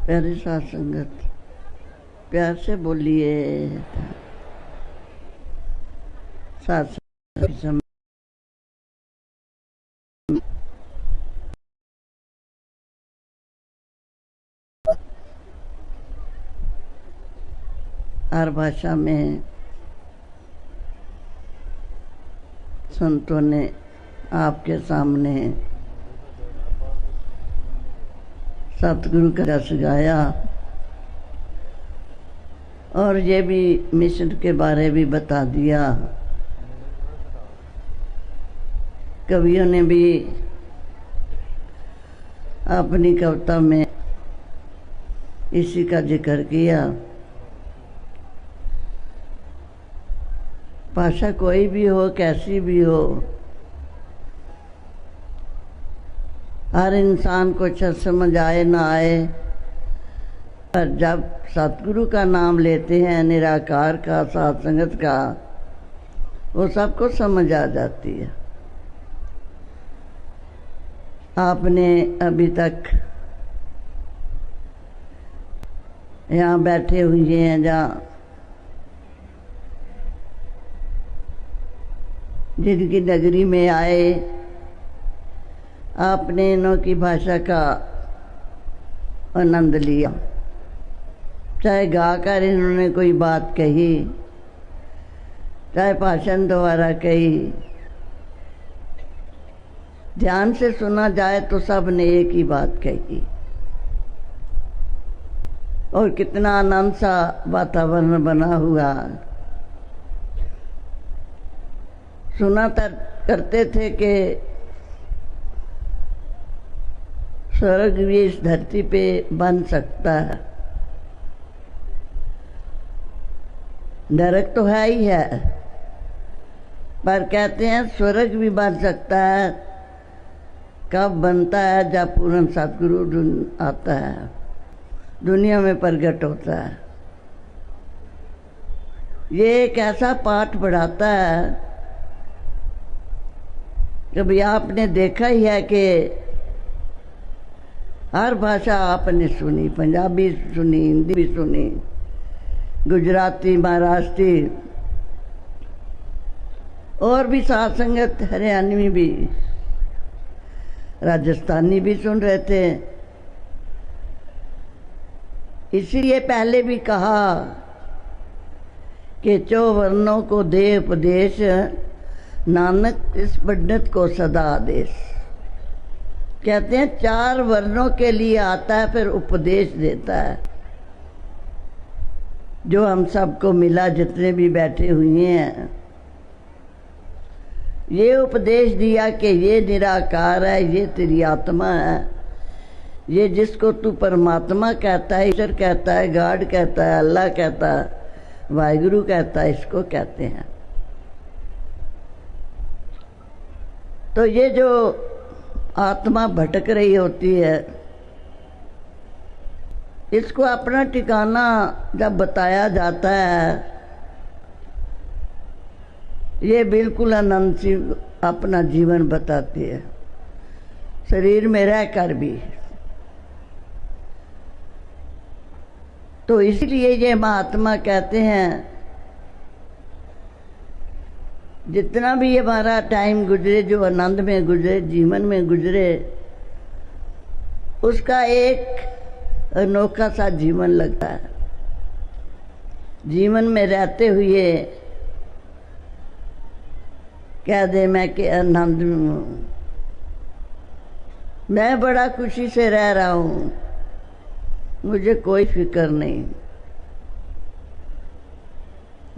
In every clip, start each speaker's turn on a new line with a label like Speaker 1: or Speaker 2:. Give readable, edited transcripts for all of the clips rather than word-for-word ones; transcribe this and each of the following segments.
Speaker 1: प्यारी साथ संगत, प्यार से बोलिए। साथ संगत हर भाषा में संतों ने आपके सामने सतगुरु का रस गाया और ये भी मिशन के बारे भी बता दिया। कवियों ने भी अपनी कविता में इसी का जिक्र किया। भाषा कोई भी हो, कैसी भी हो, हर इंसान को अच्छा समझ आए ना आए, पर जब सतगुरु का नाम लेते हैं, निराकार का, साथ संगत का, वो सबको समझ आ जाती है। आपने अभी तक यहाँ बैठे हुए हैं, जहाँ जिनकी नगरी में आए, आपने इन्हों की भाषा का आनंद लिया। चाहे गाकर इन्होंने कोई बात कही, चाहे भाषण द्वारा कही, ध्यान से सुना जाए तो सब ने एक ही बात कही और कितना आनंद सा वातावरण बना हुआ। सुना करते थे कि स्वर्ग भी इस धरती पे बन सकता है। नरक तो है ही है, पर कहते हैं स्वर्ग भी बन सकता है। कब बनता है? जब पूर्ण सतगुरु आता है, दुनिया में प्रकट होता है। ये एक ऐसा पाठ पढ़ाता है, कभी आपने देखा ही है कि हर भाषा आपने सुनी, पंजाबी सुनी, हिंदी भी सुनी, गुजराती, महाराष्ट्री और भी साथ संगत, हरियाणवी भी, राजस्थानी भी सुन रहे थे। इसीलिए पहले भी कहा कि चौ वर्णों को दे उपदेश, नानक इस पंडित को सदा आदेश। कहते हैं 4 वर्णों के लिए आता है, फिर उपदेश देता है, जो हम सबको मिला, जितने भी बैठे हुए हैं। ये उपदेश दिया कि ये निराकार है, ये तेरी आत्मा है, ये जिसको तू परमात्मा कहता है, ईश्वर कहता है, गॉड कहता है, अल्लाह कहता है, वाहिगुरु कहता है, इसको कहते हैं। तो ये जो आत्मा भटक रही होती है, इसको अपना ठिकाना जब बताया जाता है, ये बिल्कुल आनंद से अपना जीवन बताती है, शरीर में रहकर भी। तो इसलिए ये महात्मा कहते हैं, जितना भी हमारा टाइम गुजरे, जो आनंद में गुजरे, जीवन में गुजरे, उसका एक अनोखा सा जीवन लगता है। जीवन में रहते हुए कह दे मैं कि आनंद में हूँ, मैं बड़ा खुशी से रह रहा हूँ, मुझे कोई फिक्र नहीं।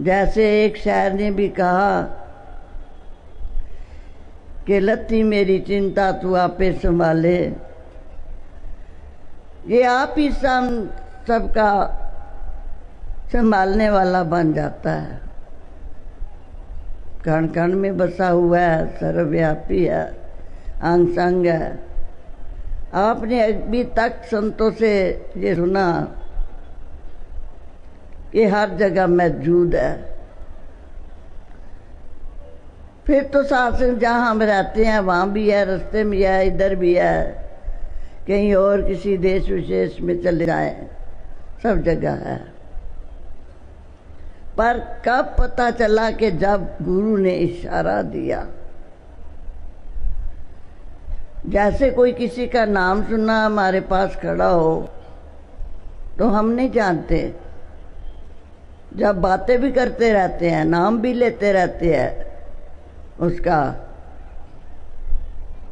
Speaker 1: जैसे एक शायर ने भी कहा कि लत्ती मेरी चिंता तू आपे संभाले। ये आप ही सबका संभालने वाला बन जाता है। कण कण में बसा हुआ है, सर्वव्यापी है, अंग संग है। आपने अभी तक संतों से ये सुना कि हर जगह मौजूद है। फिर तो साथ जहाँ हम रहते हैं वहाँ भी है, रास्ते में है, इधर भी है, कहीं और किसी देश विशेष में चले जाएं, सब जगह है। पर कब पता चला कि जब गुरु ने इशारा दिया। जैसे कोई किसी का नाम सुना हमारे पास खड़ा हो तो हम नहीं जानते, जब बातें भी करते रहते हैं, नाम भी लेते रहते हैं उसका,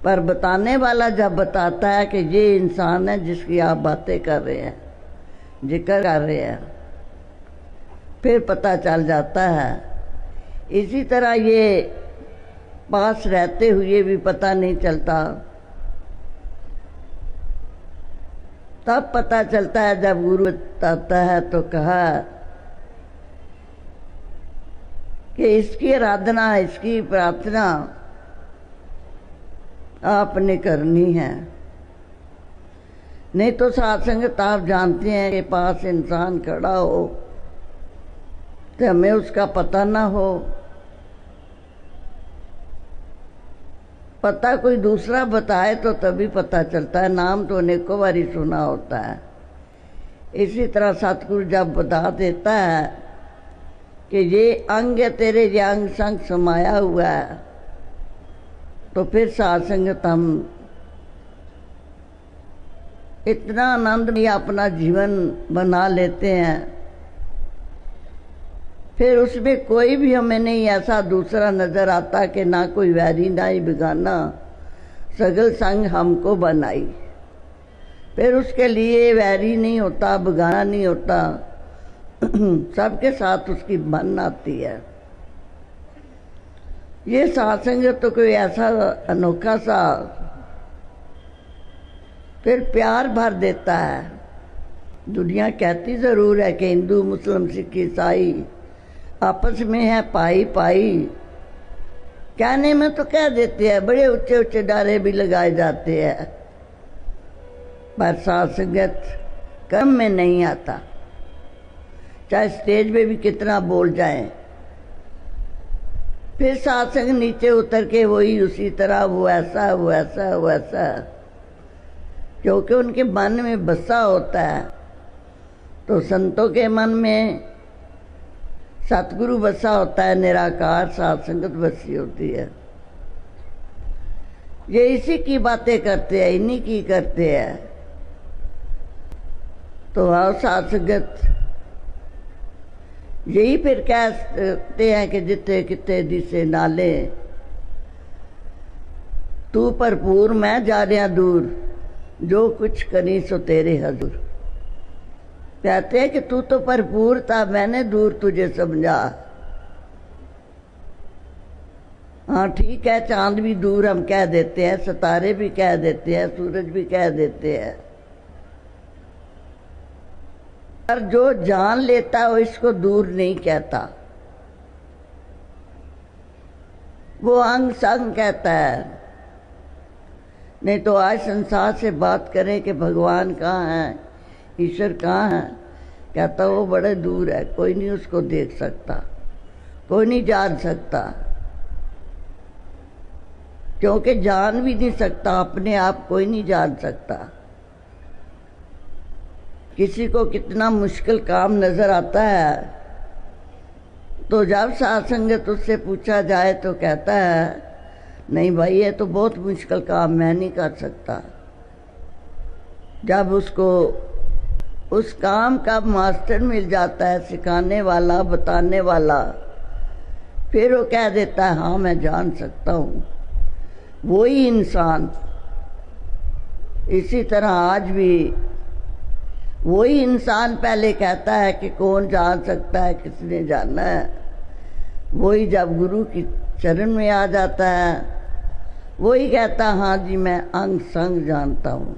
Speaker 1: पर बताने वाला जब बताता है कि ये इंसान है जिसकी आप बातें कर रहे हैं, जिक्र कर रहे हैं, फिर पता चल जाता है। इसी तरह ये पास रहते हुए भी पता नहीं चलता, तब पता चलता है जब गुरु बताता है। तो कहा कि इसकी आराधना, इसकी प्रार्थना आपने करनी है, नहीं तो साथ संगत आप जानते हैं कि पास इंसान खड़ा हो तो हमें उसका पता ना हो, पता कोई दूसरा बताए तो तभी पता चलता है, नाम तो अनेकों बारी सुना होता है। इसी तरह सतगुरु जब बता देता है कि ये अंग है तेरे, ये अंग संग समाया हुआ है, तो फिर साथ संगत हम इतना आनंद में अपना जीवन बना लेते हैं, फिर उसमें कोई भी हमें नहीं ऐसा दूसरा नजर आता कि ना कोई वैरी ना ही बेगाना, सगल संग हमको बनाई। फिर उसके लिए वैरी नहीं होता, बेगाना नहीं होता, सबके साथ उसकी बन आती है। ये सत्संग तो कोई ऐसा अनोखा सा फिर प्यार भर देता है। दुनिया कहती ज़रूर है कि हिंदू मुस्लिम सिख ईसाई आपस में है पाई पाई, कहने में तो कह देते हैं, बड़े ऊंचे ऊंचे नारे भी लगाए जाते हैं, पर साथ संगत कर्म में नहीं आता। चाहे स्टेज पे भी कितना बोल जाएं, फिर साथ संग नीचे उतर के वही उसी तरह वो ऐसा वो ऐसा वो ऐसा, क्योंकि उनके मन में बसा होता है। तो संतों के मन में सतगुरु बसा होता है, निराकार साथ संगत बसी होती है। ये इसी की बातें करते हैं, इन्हीं की करते हैं। तो आओ साथ संगत, यही फिर कहते हैं कि जिते किते दिसे नाले, तू भरपूर मैं जा रहा दूर, जो कुछ करी सो तेरे हजूर। कहते हैं कि तू तो भरपूर था, मैंने दूर तुझे समझा। हाँ ठीक है, चांद भी दूर हम कह देते हैं, सितारे भी कह देते हैं, सूरज भी कह देते हैं, पर जो जान लेता है वो इसको दूर नहीं कहता, वो अंग संग कहता है। नहीं तो आज संसार से बात करें कि भगवान कहाँ है, ईश्वर कहाँ है, कहता वो बड़े दूर है, कोई नहीं उसको देख सकता, कोई नहीं जान सकता, क्योंकि जान भी नहीं सकता अपने आप, कोई नहीं जान सकता। किसी को कितना मुश्किल काम नजर आता है, तो जब साथ संगत उससे पूछा जाए तो कहता है नहीं भाई ये तो बहुत मुश्किल काम, मैं नहीं कर सकता। जब उसको उस काम का मास्टर मिल जाता है, सिखाने वाला, बताने वाला, फिर वो कह देता है हाँ मैं जान सकता हूँ। वही इंसान, इसी तरह आज भी वही इंसान पहले कहता है कि कौन जान सकता है, किसने जानना है। वही जब गुरु की चरण में आ जाता है, वही कहता हाँ जी मैं अंग संग जानता हूँ।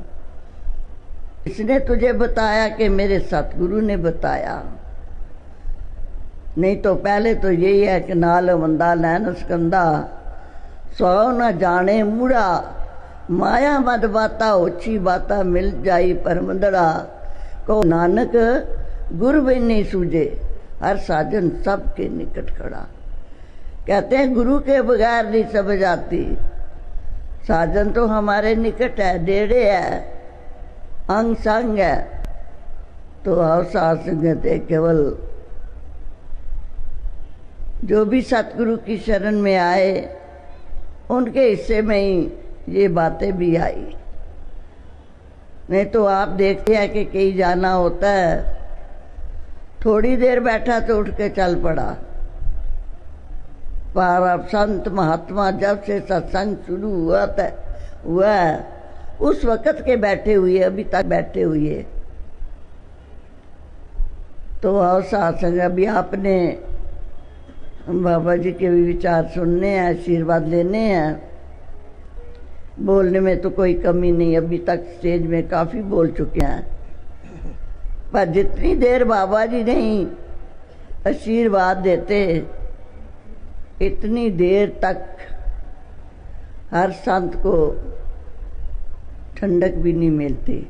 Speaker 1: इसने तुझे बताया कि मेरे सतगुरु ने बताया। नहीं तो पहले तो यही है कि नाल बंदा लैन स्कंदा, सौ न जाने मूड़ा, माया मद बाता ओछी बाता, मिल जाई परमंदड़ा, को नानक गुर भी नहीं सूझे, हर साजन सबके निकट खड़ा। कहते हैं गुरु के बगैर नहीं समझ आती, साजन तो हमारे निकट है, डेढ़े है, अंग संग है। तो आओ साथ संगत है, केवल जो भी सतगुरु की शरण में आए उनके हिस्से में ही ये बातें भी आई। नहीं तो आप देखते हैं कि कहीं जाना होता है, थोड़ी देर बैठा तो उठ के चल पड़ा। पर अब संत महात्मा जब से सत्संग शुरू हुआ उस वक़्त के बैठे हुए, अभी तक बैठे हुए। तो और साथ संग अभी आपने बाबा जी के भी विचार सुनने हैं, आशीर्वाद लेने हैं। बोलने में तो कोई कमी नहीं, अभी तक स्टेज में काफ़ी बोल चुके हैं। पर जितनी देर बाबा जी नहीं आशीर्वाद देते, इतनी देर तक हर संत को ठंडक भी नहीं मिलती।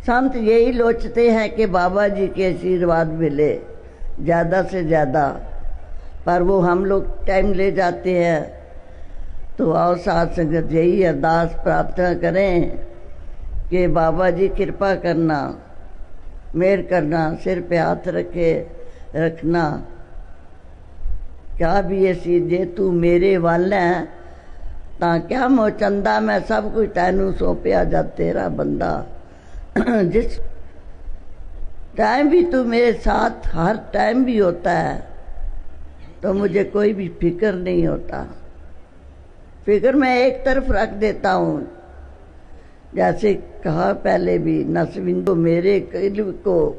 Speaker 1: संत यही लोचते हैं कि बाबा जी के आशीर्वाद मिले ज़्यादा से ज़्यादा, पर वो हम लोग टाइम ले जाते हैं। तो आओ साथ संगत यही अरदास प्रार्थना करें कि बाबा जी कृपा करना, मेहर करना, सिर पे हाथ रखना। क्या भी ऐसी जे तू मेरे वाल है ता क्या मोचंदा, मैं सब कुछ तैनू सौंपया जा तेरा बंदा। जिस टाइम भी तू मेरे साथ हर टाइम भी होता है तो मुझे कोई भी फिक्र नहीं होता। फिक्र मैं एक तरफ रख देता हूँ। जैसे कहा पहले भी, नसविंदो मेरे किल को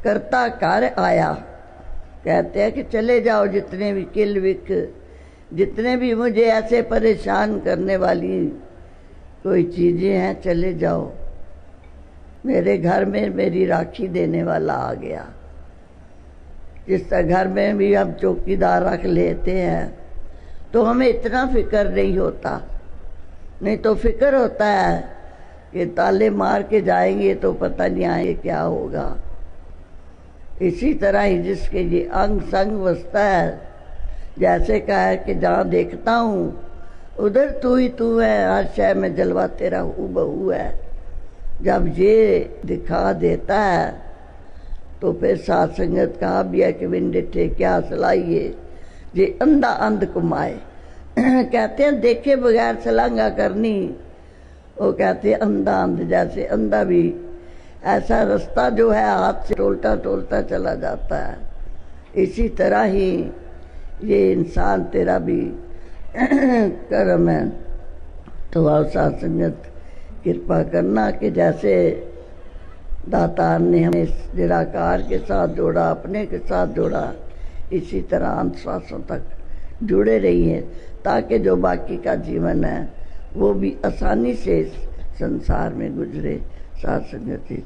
Speaker 1: करता कर आया। कहते हैं कि चले जाओ जितने भी किल विक, जितने भी मुझे ऐसे परेशान करने वाली कोई चीज़ें हैं, चले जाओ। मेरे घर में मेरी राखी देने वाला आ गया। जिस तरह घर में भी हम चौकीदार रख लेते हैं तो हमें इतना फिक्र नहीं होता। नहीं तो फिक्र होता है कि ताले मार के जाएंगे तो पता नहीं आएंगे क्या होगा। इसी तरह ही जिसके ये अंग संग बसता है, जैसे कहा है कि जहाँ देखता हूँ उधर तू ही तू है, हर शय में जलवा तेरा हूबहू है। जब ये दिखा देता है तो फिर साथ संगत कहा भी है कि विंडिठे क्या सलाइए जे अंधा अंध कुमाए। कहते हैं देखे बगैर सलांगा करनी, वो कहते हैं अंधा अंध, जैसे अंधा भी ऐसा रास्ता जो है हाथ से टोलता टोलता चला जाता है। इसी तरह ही ये इंसान तेरा भी कर्म है। तो आओ साथ संगत कृपा करना कि जैसे दातार ने हमें निराकार के साथ जोड़ा, अपने के साथ जोड़ा, इसी तरह अंत श्वासों तक जुड़े रहिए, ताकि जो बाकी का जीवन है वो भी आसानी से संसार में गुजरे। साथ संगत ही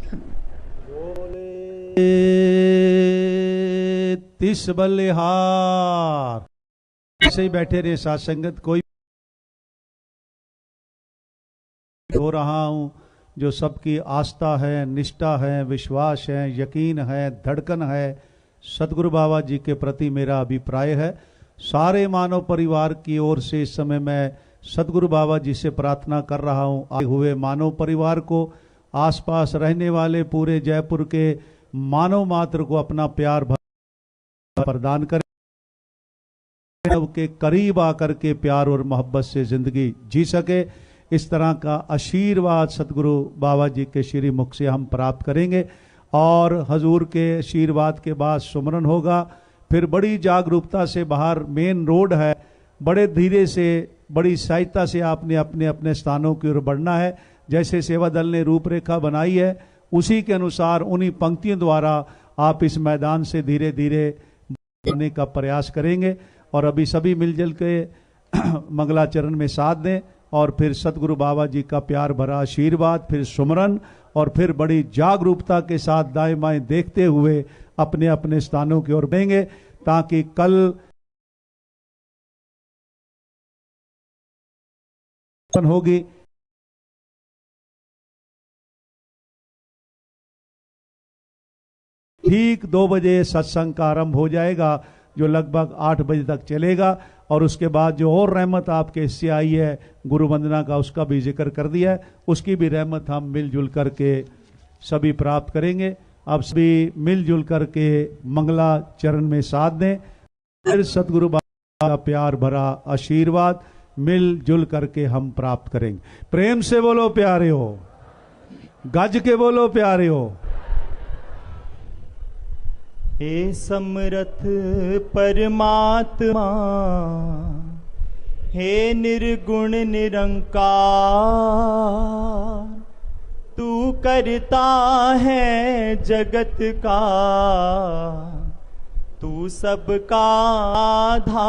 Speaker 2: तिस बलिहार ऐसे ही बैठे रहे साथ संगत। कोई हो रहा हूं जो सबकी आस्था है, निष्ठा है, विश्वास है, यकीन है, धड़कन है, सदगुरु बाबा जी के प्रति मेरा अभिप्राय है। सारे मानव परिवार की ओर से इस समय मैं सदगुरु बाबा जी से प्रार्थना कर रहा हूं, आए हुए मानव परिवार को, आसपास रहने वाले पूरे जयपुर के मानव मात्र को अपना प्यार प्रदान करें, के करीब आकर के प्यार और मोहब्बत से जिंदगी जी सके। इस तरह का आशीर्वाद सतगुरु बाबा जी के श्री मुख से हम प्राप्त करेंगे। और हजूर के आशीर्वाद के बाद सुमरन होगा। फिर बड़ी जागरूकता से बाहर मेन रोड है, बड़े धीरे से बड़ी सहायता से आपने अपने अपने स्थानों की ओर बढ़ना है। जैसे सेवा दल ने रूपरेखा बनाई है उसी के अनुसार उन्हीं पंक्तियों द्वारा आप इस मैदान से धीरे धीरे बढ़ने का प्रयास करेंगे। और अभी सभी मिलजुल के मंगलाचरण में साथ दें और फिर सतगुरु बाबा जी का प्यार भरा आशीर्वाद, फिर सुमरन और फिर बड़ी जागरूकता के साथ दाएं बाएं देखते हुए अपने अपने स्थानों की ओर बढ़ेंगे, ताकि कल होगी। ठीक 2 बजे सत्संग का आरंभ हो जाएगा, जो लगभग 8 बजे तक चलेगा। और उसके बाद जो और रहमत आपके हिस्से आई है गुरु वंदना का, उसका भी जिक्र कर दिया है, उसकी भी रहमत हम मिलजुल करके सभी प्राप्त करेंगे। अब सभी मिलजुल करके मंगला चरण में साथ दें। फिर सतगुरु बाबा का प्यार भरा आशीर्वाद मिलजुल करके हम प्राप्त करेंगे। प्रेम से बोलो प्यारे हो, गज के बोलो प्यारे हो।
Speaker 3: हे समर्थ परमात्मा, हे निर्गुण निरंकार, तू करता है जगत का, तू सबका आधार।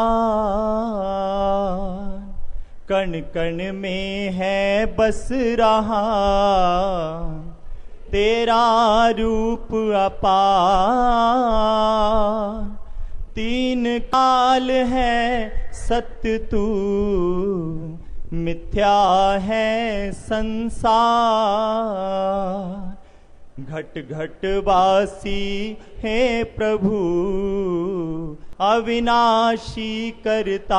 Speaker 3: कण कण में है बस रहा तेरा रूप अपार। तीन काल है सत्य तू, मिथ्या है संसार। घट घट वासी हे प्रभु, अविनाशी करतार।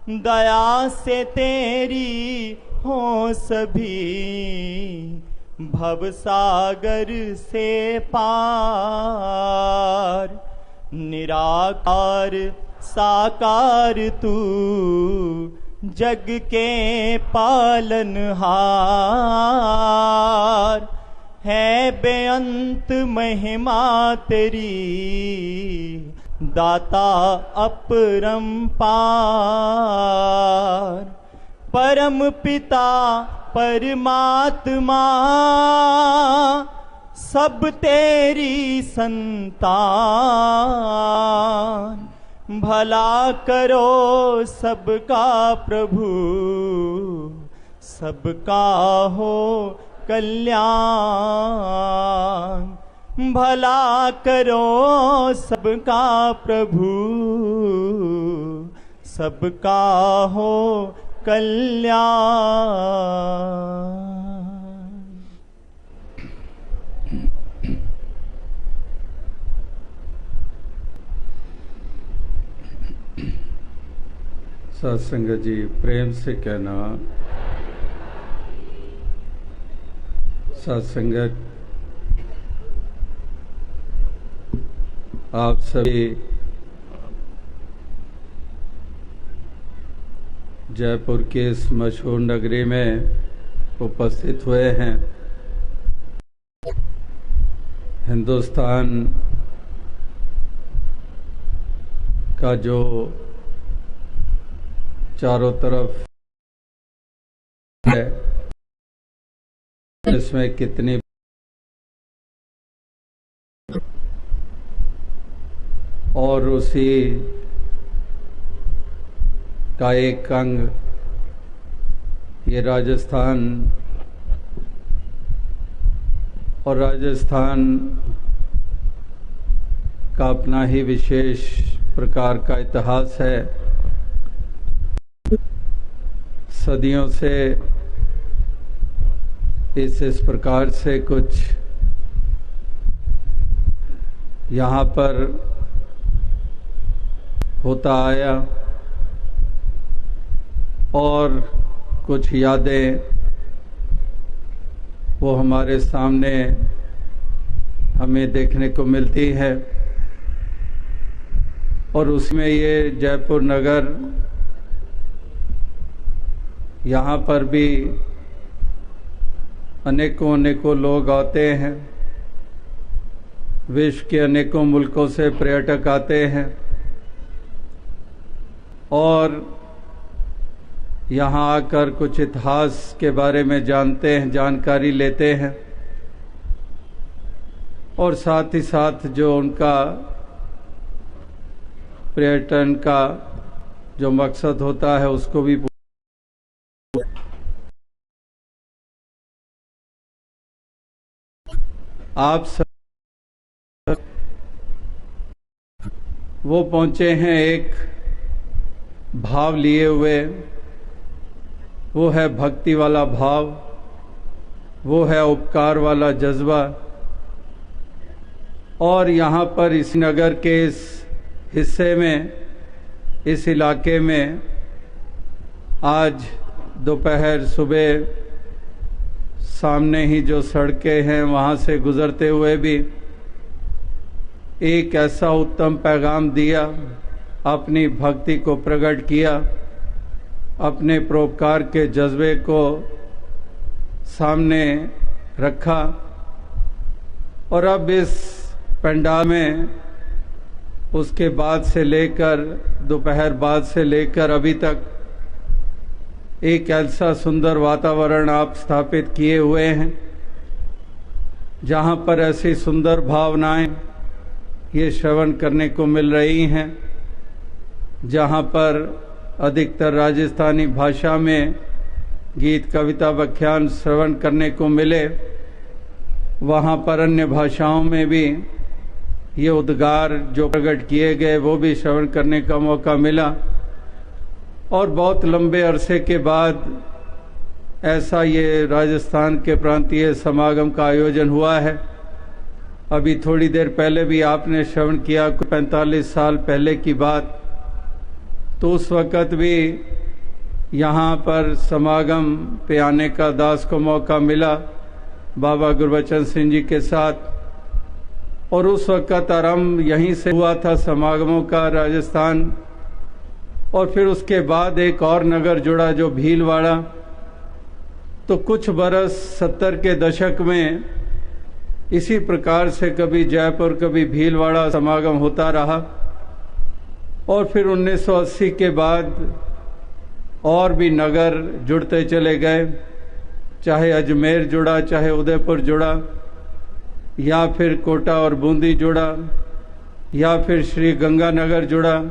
Speaker 3: दया से तेरी हो सभी, भवसागर से पार। निराकार साकार तू, जग के पालनहार। है बेअंत महिमा तेरी, दाता अपरंपार। परम पिता परमात्मा, सब तेरी संतान। भला करो सबका प्रभु, सबका हो कल्याण। भला करो सबका प्रभु, सबका हो कल्याण।
Speaker 4: सत्संग जी प्रेम से कहना, सत्संगत आप सभी जयपुर के इस मशहूर नगरी में उपस्थित हुए हैं। हिंदुस्तान का जो चारों तरफ है, इसमें कितनी और उसी का एक अंग ये राजस्थान, और राजस्थान का अपना ही विशेष प्रकार का इतिहास है। सदियों से इस प्रकार से कुछ यहाँ पर होता आया, और कुछ यादें वो हमारे सामने हमें देखने को मिलती है। और उसमें ये जयपुर नगर, यहाँ पर भी अनेकों अनेकों लोग आते हैं। विश्व के अनेकों मुल्कों से पर्यटक आते हैं और यहाँ आकर कुछ इतिहास के बारे में जानते हैं, जानकारी लेते हैं, और साथ ही साथ जो उनका पर्यटन का जो मकसद होता है उसको भी आप सब वो पहुंचे हैं एक भाव लिए हुए। वो है भक्ति वाला भाव, वो है उपकार वाला जज्बा। और यहाँ पर इस नगर के इस हिस्से में, इस इलाके में आज दोपहर सुबह सामने ही जो सड़कें हैं वहाँ से गुज़रते हुए भी एक ऐसा उत्तम पैगाम दिया, अपनी भक्ति को प्रकट किया, अपने परोपकार के जज्बे को सामने रखा। और अब इस पंडाल में उसके बाद से लेकर दोपहर बाद से लेकर अभी तक एक ऐसा सुंदर वातावरण आप स्थापित किए हुए हैं जहाँ पर ऐसी सुंदर भावनाएं ये श्रवण करने को मिल रही हैं, जहाँ पर अधिकतर राजस्थानी भाषा में गीत कविता व्याख्यान श्रवण करने को मिले, वहाँ पर अन्य भाषाओं में भी ये उद्गार जो प्रकट किए गए वो भी श्रवण करने का मौका मिला। और बहुत लंबे अरसे के बाद ऐसा ये राजस्थान के प्रांतीय समागम का आयोजन हुआ है। अभी थोड़ी देर पहले भी आपने श्रवण किया 45 साल पहले की बात, तो उस वक़्त भी यहाँ पर समागम पे आने का दास को मौका मिला बाबा गुरबचन सिंह जी के साथ। और उस वक़्त आरंभ यहीं से हुआ था समागमों का राजस्थान। और फिर उसके बाद एक और नगर जुड़ा जो भीलवाड़ा। तो कुछ बरस 70 के दशक में इसी प्रकार से कभी जयपुर कभी भीलवाड़ा समागम होता रहा। और फिर 1980 के बाद और भी नगर जुड़ते चले गए, चाहे अजमेर जुड़ा, चाहे उदयपुर जुड़ा, या फिर कोटा और बूंदी जुड़ा, या फिर श्री गंगानगर जुड़ा,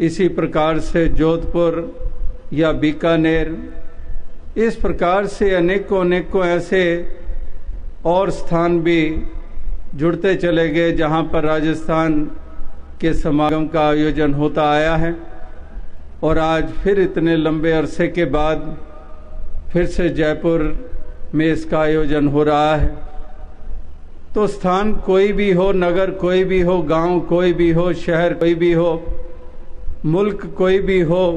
Speaker 4: इसी प्रकार से जोधपुर या बीकानेर, इस प्रकार से अनेकों ऐसे और स्थान भी जुड़ते चले गए जहाँ पर राजस्थान के समागम का आयोजन होता आया है। और आज फिर इतने लंबे अरसे के बाद फिर से जयपुर में इसका आयोजन हो रहा है। तो स्थान कोई भी हो, नगर कोई भी हो, गांव कोई भी हो, शहर कोई भी हो, मुल्क कोई भी हो,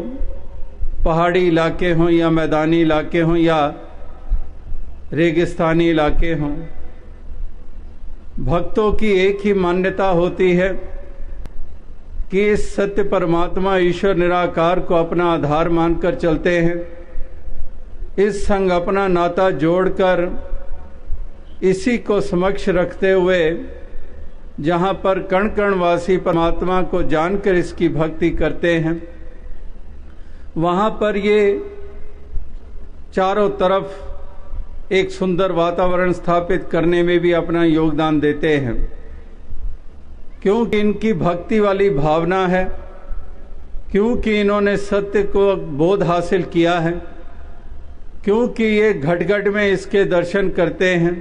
Speaker 4: पहाड़ी इलाके हों या मैदानी इलाके हों या रेगिस्तानी इलाके हों, भक्तों की एक ही मान्यता होती है कि इस सत्य परमात्मा ईश्वर निराकार को अपना आधार मानकर चलते हैं। इस संग अपना नाता जोड़कर इसी को समक्ष रखते हुए जहाँ पर कण कण वासी परमात्मा को जानकर इसकी भक्ति करते हैं, वहाँ पर ये चारों तरफ एक सुंदर वातावरण स्थापित करने में भी अपना योगदान देते हैं। क्योंकि इनकी भक्ति वाली भावना है, क्योंकि इन्होंने सत्य को बोध हासिल किया है, क्योंकि ये घट घट में इसके दर्शन करते हैं।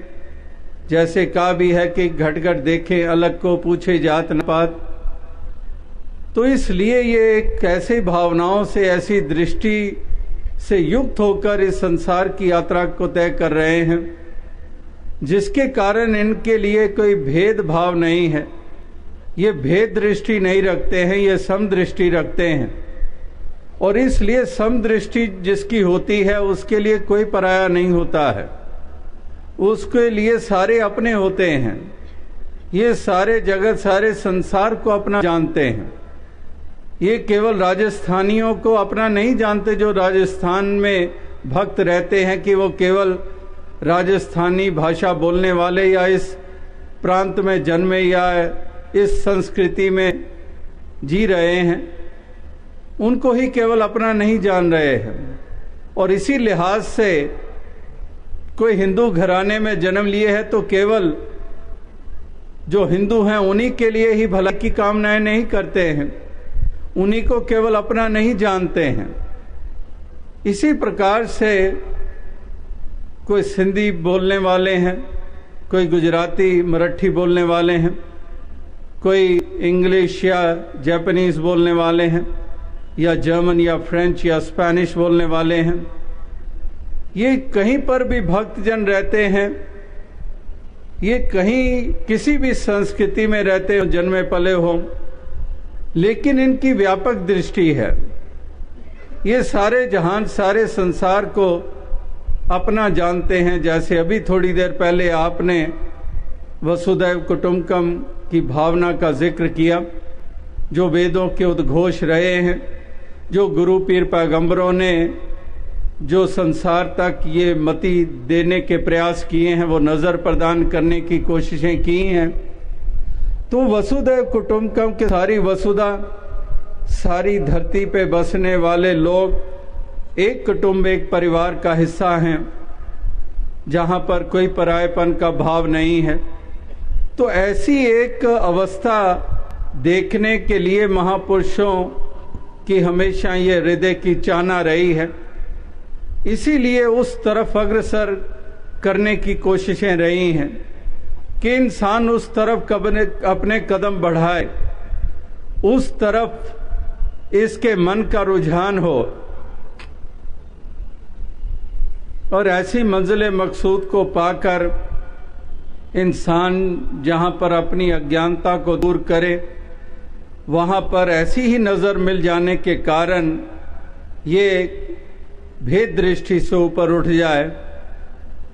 Speaker 4: जैसे कहा भी है कि घट घट देखे अलग को पूछे जात न पात। तो इसलिए ये एक ऐसी भावनाओं से, ऐसी दृष्टि से युक्त होकर इस संसार की यात्रा को तय कर रहे हैं, जिसके कारण इनके लिए कोई भेदभाव नहीं है। ये भेद दृष्टि नहीं रखते हैं, ये समदृष्टि रखते हैं। और इसलिए समदृष्टि जिसकी होती है उसके लिए कोई पराया नहीं होता है, उसके लिए सारे अपने होते हैं। ये सारे जगत, सारे संसार को अपना जानते हैं। ये केवल राजस्थानियों को अपना नहीं जानते जो राजस्थान में भक्त रहते हैं, कि वो केवल राजस्थानी भाषा बोलने वाले या इस प्रांत में जन्मे या इस संस्कृति में जी रहे हैं, उनको ही केवल अपना नहीं जान रहे हैं। और इसी लिहाज से कोई हिंदू घराने में जन्म लिए है तो केवल जो हिंदू हैं उन्हीं के लिए ही भलाई की कामनाएं नहीं करते हैं, उन्हीं को केवल अपना नहीं जानते हैं। इसी प्रकार से कोई सिंधी बोलने वाले हैं, कोई गुजराती मराठी बोलने वाले हैं, कोई इंग्लिश या जापानीज बोलने वाले हैं, या जर्मन या फ्रेंच या स्पेनिश बोलने वाले हैं। ये कहीं पर भी भक्तजन रहते हैं, ये कहीं किसी भी संस्कृति में रहते हो, जन्मे पले हो, लेकिन इनकी व्यापक दृष्टि है। ये सारे जहान, सारे संसार को अपना जानते हैं। जैसे अभी थोड़ी देर पहले आपने वसुधैव कुटुंबकम की भावना का जिक्र किया, जो वेदों के उद्घोष रहे हैं, जो गुरु पीर पैगंबरों ने जो संसार तक ये मति देने के प्रयास किए हैं, वो नज़र प्रदान करने की कोशिशें की हैं। तो वसुधैव कुटुंबकम के सारी वसुधा, सारी धरती पे बसने वाले लोग एक कुटुंब, एक परिवार का हिस्सा हैं, जहाँ पर कोई परायपन का भाव नहीं है। तो ऐसी एक अवस्था देखने के लिए महापुरुषों की हमेशा ये हृदय की चाहना रही है। इसीलिए उस तरफ अग्रसर करने की कोशिशें रही हैं कि इंसान उस तरफ अपने कदम बढ़ाए, उस तरफ इसके मन का रुझान हो और ऐसी मंजिल मकसूद को पाकर इंसान जहाँ पर अपनी अज्ञानता को दूर करे, वहाँ पर ऐसी ही नज़र मिल जाने के कारण ये भेद दृष्टि से ऊपर उठ जाए।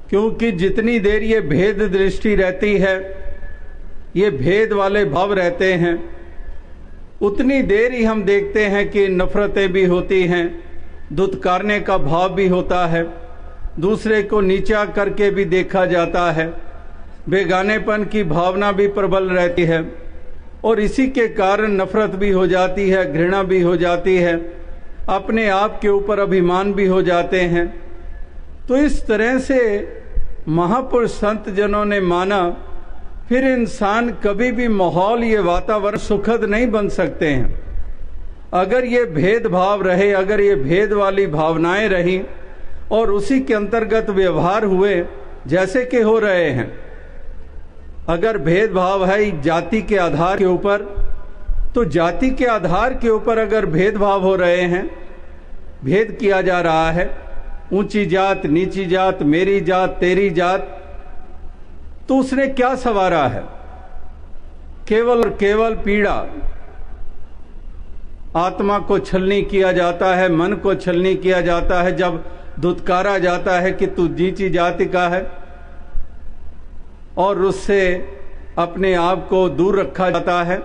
Speaker 4: क्योंकि जितनी देर ये भेद दृष्टि रहती है, ये भेद वाले भाव रहते हैं, उतनी देर ही हम देखते हैं कि नफरतें भी होती हैं, दुत्कारने का भाव भी होता है, दूसरे को नीचा करके भी देखा जाता है, बेगानेपन की भावना भी प्रबल रहती है और इसी के कारण नफरत भी हो जाती है, घृणा भी हो जाती है, अपने आप के ऊपर अभिमान भी हो जाते हैं। तो इस तरह से महापुरुष संत जनों ने माना, फिर इंसान कभी भी माहौल, ये वातावरण सुखद नहीं बन सकते हैं अगर ये भेदभाव रहे, अगर ये भेद वाली भावनाएं रही और उसी के अंतर्गत व्यवहार हुए जैसे कि हो रहे हैं। अगर भेदभाव है जाति के आधार के ऊपर, तो जाति के आधार के ऊपर अगर भेदभाव हो रहे हैं, भेद किया जा रहा है, ऊंची जात, नीची जात, मेरी जात, तेरी जात, तो उसने क्या सवारा है? केवल और केवल पीड़ा। आत्मा को छलनी किया जाता है, मन को छलनी किया जाता है, जब दुत्कारा जाता है कि तू नीची जाति का है और उससे अपने आप को दूर रखा जाता है।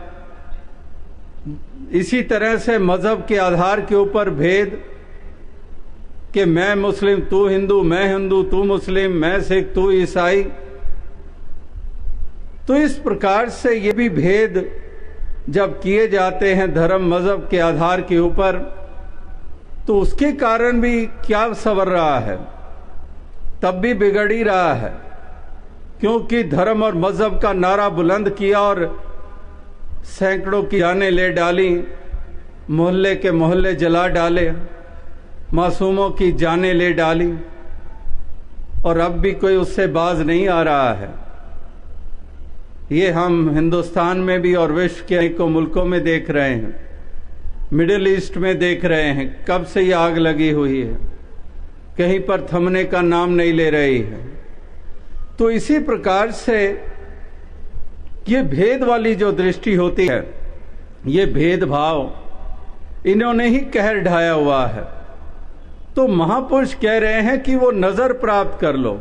Speaker 4: इसी तरह से मजहब के आधार के ऊपर भेद कि मैं मुस्लिम, तू हिंदू, मैं हिंदू, तू मुस्लिम, मैं सिख, तू ईसाई। तो इस प्रकार से ये भी भेद जब किए जाते हैं धर्म मजहब के आधार के ऊपर, तो उसके कारण भी क्या सवर रहा है? तब भी बिगड़ ही रहा है, क्योंकि धर्म और मजहब का नारा बुलंद किया और सैकड़ों की जानें ले डाली, मोहल्ले के मोहल्ले जला डाले, मासूमों की जानें ले डाली और अब भी कोई उससे बाज नहीं आ रहा है। ये हम हिंदुस्तान में भी और विश्व के अनेकों मुल्कों में देख रहे हैं, मिडिल ईस्ट में देख रहे हैं। कब से ये आग लगी हुई है, कहीं पर थमने का नाम नहीं ले रही है। तो इसी प्रकार से ये भेद वाली जो दृष्टि होती है, ये भेदभाव इन्होंने ही कहर ढाया हुआ है। तो महापुरुष कह रहे हैं कि वो नजर प्राप्त कर लो,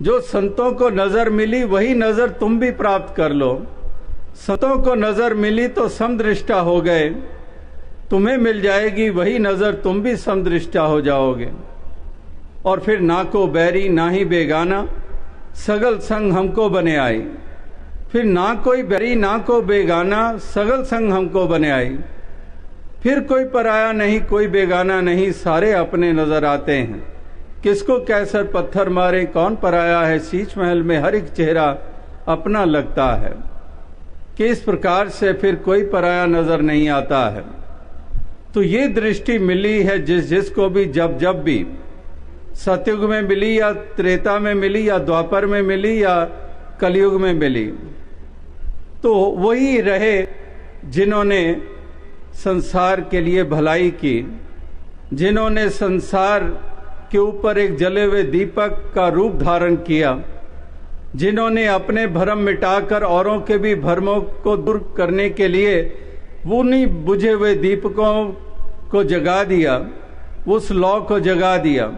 Speaker 4: जो संतों को नजर मिली वही नजर तुम भी प्राप्त कर लो। संतों को नजर मिली तो समदृष्टा हो गए, तुम्हें मिल जाएगी वही नजर, तुम भी समदृष्टा हो जाओगे। और फिर ना को बैरी ना ही बेगाना, सगल संग हमको बने आई। फिर ना कोई बैरी ना को बेगाना, सगल संग हमको बने आई। फिर कोई पराया नहीं, कोई बेगाना नहीं, सारे अपने नजर आते हैं। किसको कैसर पत्थर मारे, कौन पराया है, शीश महल में हर एक चेहरा अपना लगता है। कि इस प्रकार से फिर कोई पराया नजर नहीं आता है। तो ये दृष्टि मिली है जिसको भी जब भी, सतयुग में मिली या त्रेता में मिली या द्वापर में मिली या कलयुग में मिली, तो वही रहे जिन्होंने संसार के लिए भलाई की, जिन्होंने संसार के ऊपर एक जले हुए दीपक का रूप धारण किया, जिन्होंने अपने भ्रम मिटाकर औरों के भी भ्रमों को दूर करने के लिए वो नहीं बुझे हुए दीपकों को जगा दिया, उस लौ को जगा दिया।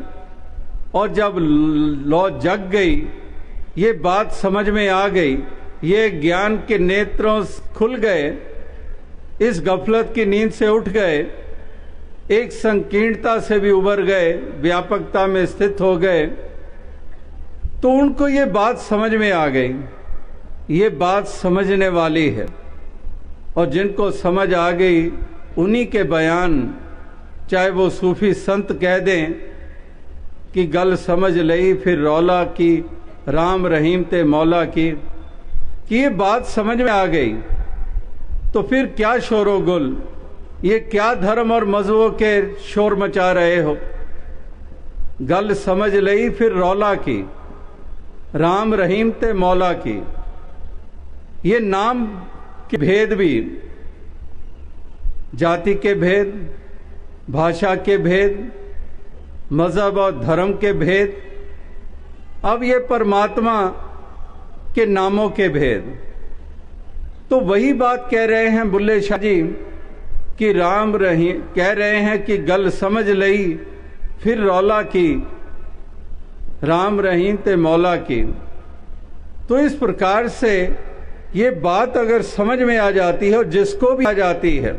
Speaker 4: और जब लौ जग गई, ये बात समझ में आ गई, ये ज्ञान के नेत्रों खुल गए, इस गफलत की नींद से उठ गए, एक संकीर्णता से भी उबर गए, व्यापकता में स्थित हो गए, तो उनको ये बात समझ में आ गई। ये बात समझने वाली है, और जिनको समझ आ गई उन्हीं के बयान, चाहे वो सूफी संत कह दें कि गल समझ लई फिर रौला की, राम रहीम ते मौला की, कि ये बात समझ में आ गई तो फिर क्या शोरोगुल, ये क्या धर्म और मजहबों के शोर मचा रहे हो। गल समझ लई फिर रौला की, राम रहीम ते मौला की। ये नाम के भेद भी, जाति के भेद, भाषा के भेद, मजहब और धर्म के भेद, अब ये परमात्मा के नामों के भेद। तो वही बात कह रहे हैं बुल्ले शाह जी कि राम रहीम, कह रहे हैं कि गल समझ लई फिर रौला की, राम रहीम ते मौला की। तो इस प्रकार से ये बात अगर समझ में आ जाती है, और जिसको भी आ जाती है,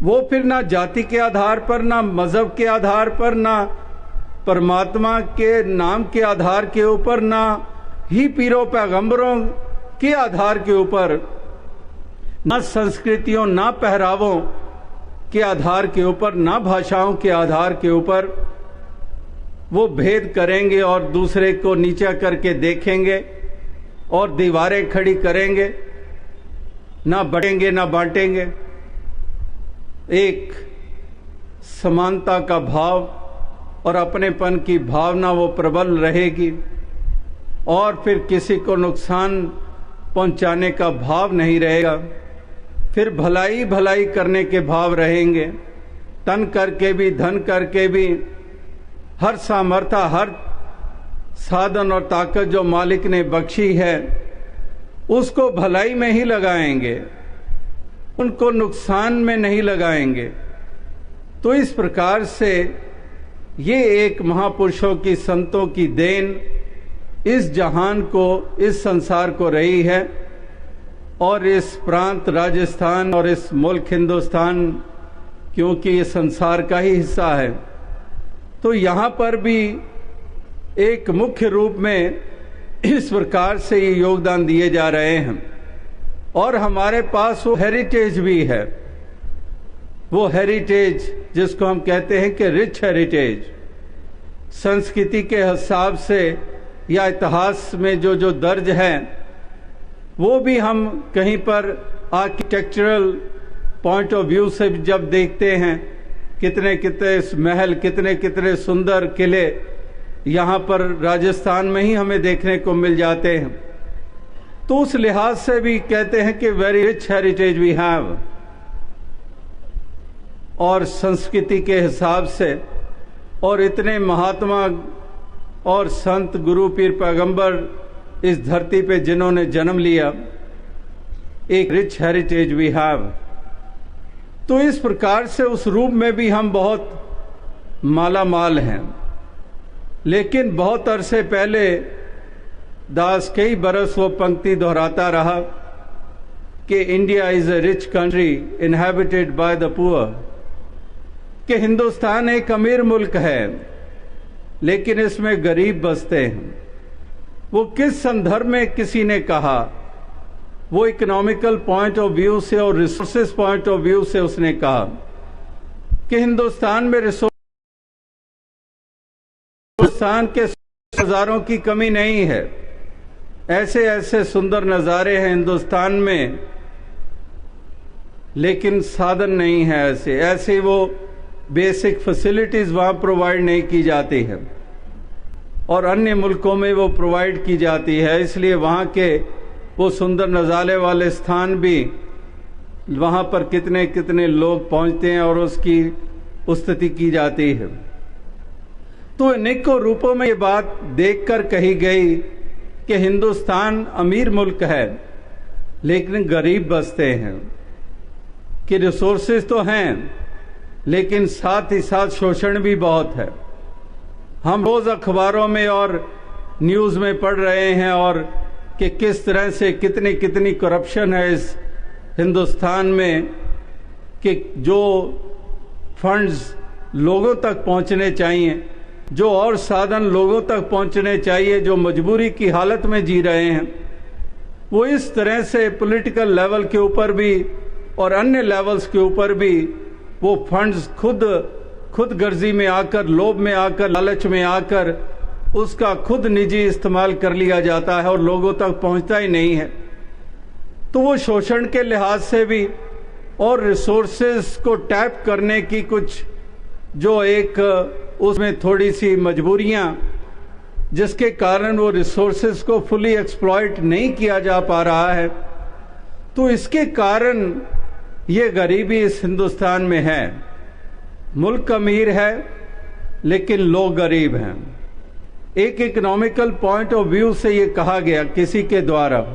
Speaker 4: वो फिर ना जाति के आधार पर, ना मजहब के आधार पर, ना परमात्मा के नाम के आधार के ऊपर, ना ही पीरों पैगंबरों के आधार के ऊपर, ना संस्कृतियों, ना पहरावों के आधार के ऊपर, ना भाषाओं के आधार के ऊपर वो भेद करेंगे और दूसरे को नीचा करके देखेंगे और दीवारें खड़ी करेंगे, ना बढ़ेंगे ना बांटेंगे। एक समानता का भाव और अपनेपन की भावना वो प्रबल रहेगी, और फिर किसी को नुकसान पहुंचाने का भाव नहीं रहेगा। फिर भलाई भलाई करने के भाव रहेंगे, तन करके भी धन करके भी, हर सामर्थ्य, हर साधन और ताकत जो मालिक ने बख्शी है उसको भलाई में ही लगाएंगे, उनको नुकसान में नहीं लगाएंगे। तो इस प्रकार से ये एक महापुरुषों की, संतों की देन इस जहान को, इस संसार को रही है। और इस प्रांत राजस्थान और इस मुल्क हिंदुस्तान, क्योंकि ये संसार का ही हिस्सा है, तो यहाँ पर भी एक मुख्य रूप में इस प्रकार से ये योगदान दिए जा रहे हैं। और हमारे पास वो हेरिटेज भी है, वो हेरिटेज जिसको हम कहते हैं कि रिच हेरिटेज, संस्कृति के हिसाब से या इतिहास में जो जो दर्ज है, वो भी हम कहीं पर आर्किटेक्चरल पॉइंट ऑफ व्यू से जब देखते हैं, कितने कितने महल, कितने कितने सुंदर किले यहाँ पर राजस्थान में ही हमें देखने को मिल जाते हैं। तो उस लिहाज से भी कहते हैं कि very rich heritage we have. और संस्कृति के हिसाब से, और इतने महात्मा और संत, गुरु, पीर, पैगंबर इस धरती पे जिन्होंने जन्म लिया, एक रिच हेरिटेज वी हैव। तो इस प्रकार से उस रूप में भी हम बहुत माला माल हैं। लेकिन बहुत अरसे पहले दास कई बरस वो पंक्ति दोहराता रहा कि India is a rich country inhabited by the poor, कि हिंदुस्तान एक अमीर मुल्क है लेकिन इसमें गरीब बसते हैं। वो किस संदर्भ में किसी ने कहा, वो इकोनॉमिकल पॉइंट ऑफ व्यू से और रिसोर्सेस पॉइंट ऑफ व्यू से उसने कहा कि हिंदुस्तान में हिंदुस्तान के नजारों की कमी नहीं है। ऐसे ऐसे सुंदर नज़ारे हैं हिंदुस्तान में, लेकिन साधन नहीं है। ऐसे ऐसे वो बेसिक फैसिलिटीज वहाँ प्रोवाइड नहीं की जाती है, और अन्य मुल्कों में वो प्रोवाइड की जाती है। इसलिए वहाँ के वो सुंदर नज़ारे वाले स्थान भी, वहाँ पर कितने कितने लोग पहुँचते हैं और उसकी स्तुति की जाती है। तो अनेकों रूपों में ये बात देखकर कही गई कि हिंदुस्तान अमीर मुल्क है लेकिन गरीब बसते हैं। कि रिसोर्सेज तो हैं, लेकिन साथ ही साथ शोषण भी बहुत है। हम रोज अखबारों में और न्यूज़ में पढ़ रहे हैं और कि किस तरह से कितनी कितनी करप्शन है इस हिंदुस्तान में, कि जो फंड्स लोगों तक पहुंचने चाहिए, जो और साधन लोगों तक पहुंचने चाहिए, जो मजबूरी की हालत में जी रहे हैं, वो इस तरह से पॉलिटिकल लेवल के ऊपर भी और अन्य लेवल्स के ऊपर भी वो फंड्स खुद गर्जी में आकर, लोभ में आकर, लालच में आकर उसका खुद निजी इस्तेमाल कर लिया जाता है और लोगों तक पहुंचता ही नहीं है। तो वो शोषण के लिहाज से भी और रिसोर्सेज को टैप करने की कुछ जो एक उसमें थोड़ी सी मजबूरियां, जिसके कारण वो रिसोर्सेज को फुली एक्सप्लॉइट नहीं किया जा पा रहा है, तो इसके कारण ये गरीबी इस हिंदुस्तान में है। मुल्क अमीर है लेकिन लोग गरीब हैं। एक इकोनॉमिकल पॉइंट ऑफ व्यू से ये कहा गया किसी के द्वारा,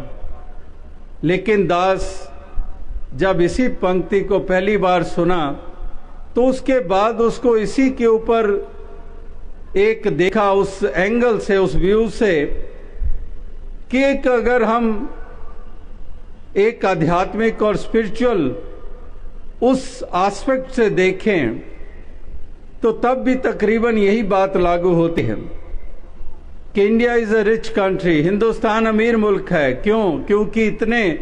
Speaker 4: लेकिन दास जब इसी पंक्ति को पहली बार सुना तो उसके बाद उसको इसी के ऊपर एक देखा, उस एंगल से, उस व्यू से, कि एक अगर हम एक आध्यात्मिक और स्पिरिचुअल उस एस्पेक्ट से देखें तो तब भी तकरीबन यही बात लागू होती है कि India is a rich country, Hindustan अमीर मुल्क है। क्यों? क्योंकि इतने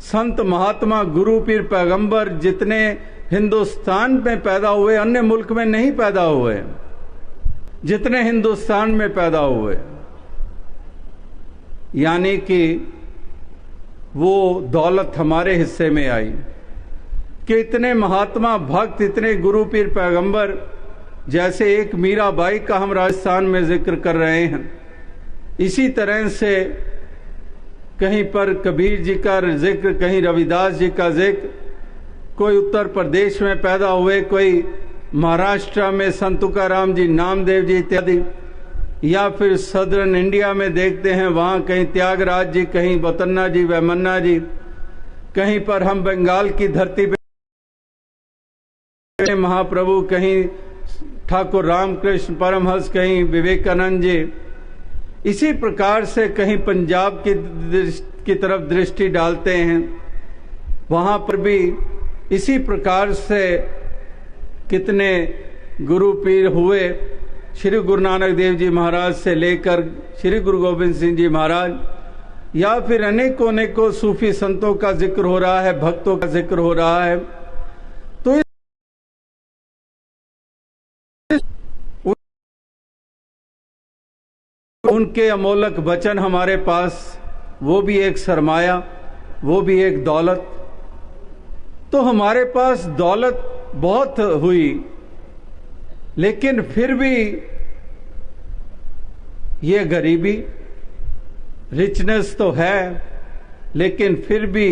Speaker 4: संत महात्मा गुरु पीर पैगंबर जितने हिंदुस्तान में पैदा हुए अन्य मुल्क में नहीं पैदा हुए, जितने हिंदुस्तान में पैदा हुए, यानी कि वो दौलत हमारे हिस्से में आई कि इतने महात्मा भक्त, इतने गुरु पीर पैगंबर, जैसे एक मीराबाई का हम राजस्थान में जिक्र कर रहे हैं, इसी तरह से कहीं पर कबीर जी का जिक्र, कहीं रविदास जी का जिक्र, कोई उत्तर प्रदेश में पैदा हुए, कोई महाराष्ट्र में संत तुकाराम जी, नामदेव जी इत्यादि, या फिर सदर्न इंडिया में देखते हैं वहाँ कहीं त्यागराज जी, कहीं बतन्ना जी, वेमन्ना जी, कहीं पर हम बंगाल की धरती पे महाप्रभु, कहीं ठाकुर रामकृष्ण परमहंस, कहीं विवेकानंद जी, इसी प्रकार से कहीं पंजाब की तरफ दृष्टि डालते हैं, वहाँ पर भी इसी प्रकार से कितने गुरु पीर हुए, श्री गुरु नानक देव जी महाराज से लेकर श्री गुरु गोविंद सिंह जी महाराज, या फिर अनेकों अनेकों सूफी संतों का जिक्र हो रहा है, भक्तों का जिक्र हो रहा है। तो उनके अमोलक वचन हमारे पास, वो भी एक सरमाया, वो भी एक दौलत। तो हमारे पास दौलत बहुत हुई, लेकिन फिर भी ये गरीबी, रिचनेस तो है, लेकिन फिर भी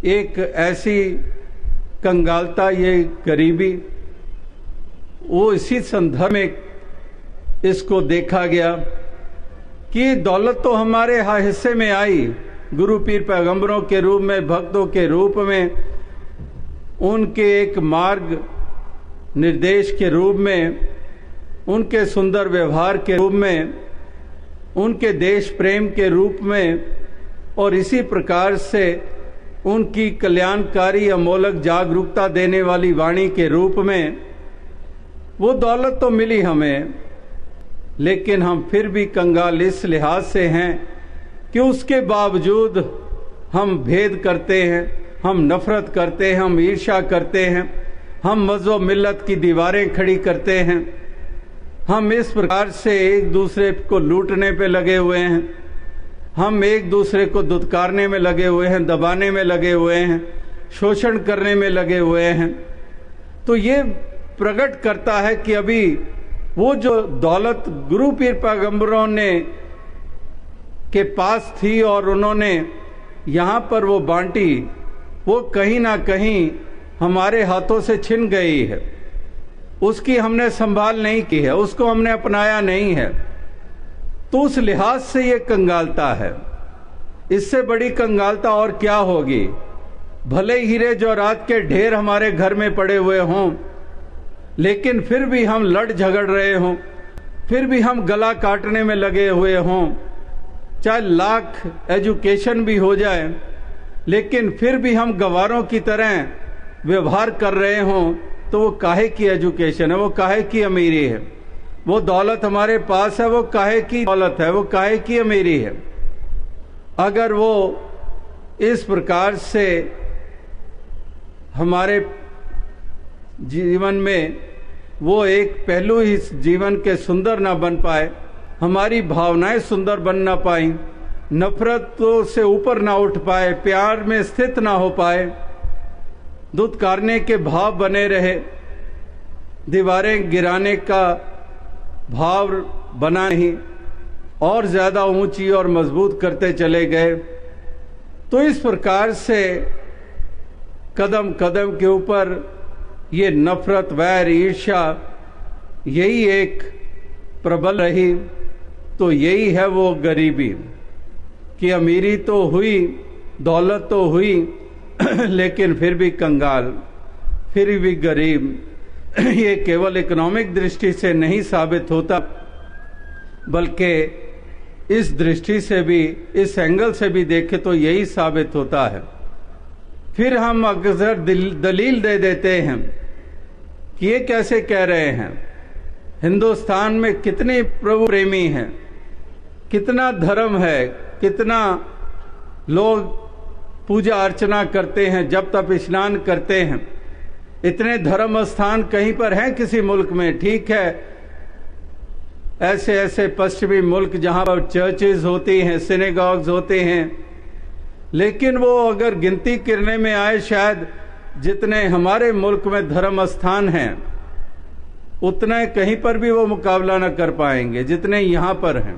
Speaker 4: एक ऐसी कंगालता, ये गरीबी, वो इसी संदर्भ में इसको देखा गया कि दौलत तो हमारे हिस्से में आई, गुरु पीर पैगंबरों के रूप में, भक्तों के रूप में, उनके एक मार्ग निर्देश के रूप में, उनके सुंदर व्यवहार के रूप में, उनके देश प्रेम के रूप में, और इसी प्रकार से उनकी कल्याणकारी अमोलक जागरूकता देने वाली वाणी के रूप में वो दौलत तो मिली हमें, लेकिन हम फिर भी कंगाल इस लिहाज से हैं कि उसके बावजूद हम भेद करते हैं, हम नफरत करते हैं, हम ईर्ष्या करते हैं, हम मज़हब मिल्लत की दीवारें खड़ी करते हैं, हम इस प्रकार से एक दूसरे को लूटने पे लगे हुए हैं, हम एक दूसरे को दुत्कारने में लगे हुए हैं, दबाने में लगे हुए हैं, शोषण करने में लगे हुए हैं। तो ये प्रकट करता है कि अभी वो जो दौलत गुरु पीर पैगंबरों ने के पास थी और उन्होंने यहाँ पर वो बांटी, वो कहीं ना कहीं हमारे हाथों से छिन गई है, उसकी हमने संभाल नहीं की है, उसको हमने अपनाया नहीं है। तो उस लिहाज से ये कंगालता है। इससे बड़ी कंगालता और क्या होगी भले हीरे जवाहरात के ढेर हमारे घर में पड़े हुए हों, लेकिन फिर भी हम लड़ झगड़ रहे हों, फिर भी हम गला काटने में लगे हुए हों, चाहे लाख एजुकेशन भी हो जाए, लेकिन फिर भी हम गवारों की तरह व्यवहार कर रहे हों, तो वो काहे की एजुकेशन है, वो काहे की अमीरी है? वो दौलत हमारे पास है, वो काहे की दौलत है, वो काहे की अमीरी है? अगर वो इस प्रकार से हमारे जीवन में वो एक पहलू ही जीवन के सुंदर ना बन पाए, हमारी भावनाएं सुंदर बन ना पाई, नफरतों से ऊपर ना उठ पाए, प्यार में स्थित ना हो पाए, दुत्कारने के भाव बने रहे, दीवारें गिराने का भाव बना नहीं, और ज्यादा ऊंची और मजबूत करते चले गए, तो इस प्रकार से कदम कदम के ऊपर ये नफरत, वैर, ईर्ष्या यही एक प्रबल रही। तो यही है वो गरीबी कि अमीरी तो हुई, दौलत तो हुई, लेकिन फिर भी कंगाल, फिर भी गरीब। ये केवल इकोनॉमिक दृष्टि से नहीं साबित होता, बल्कि इस दृष्टि से भी, इस एंगल से भी देखें तो यही साबित होता है। फिर हम अक्सर दलील दे देते हैं कि ये कैसे कह रहे हैं, हिंदुस्तान में कितने प्रभु प्रेमी हैं, कितना धर्म है, कितना लोग पूजा अर्चना करते हैं, जप तप स्नान करते हैं, इतने धर्म स्थान कहीं पर हैं किसी मुल्क में? ठीक है, ऐसे ऐसे पश्चिमी मुल्क जहां पर चर्चेज होती हैं, सिनेगॉग्स होते हैं, लेकिन वो अगर गिनती करने में आए, शायद जितने हमारे मुल्क में धर्म स्थान हैं उतने कहीं पर भी वो मुकाबला न कर पाएंगे जितने यहां पर हैं।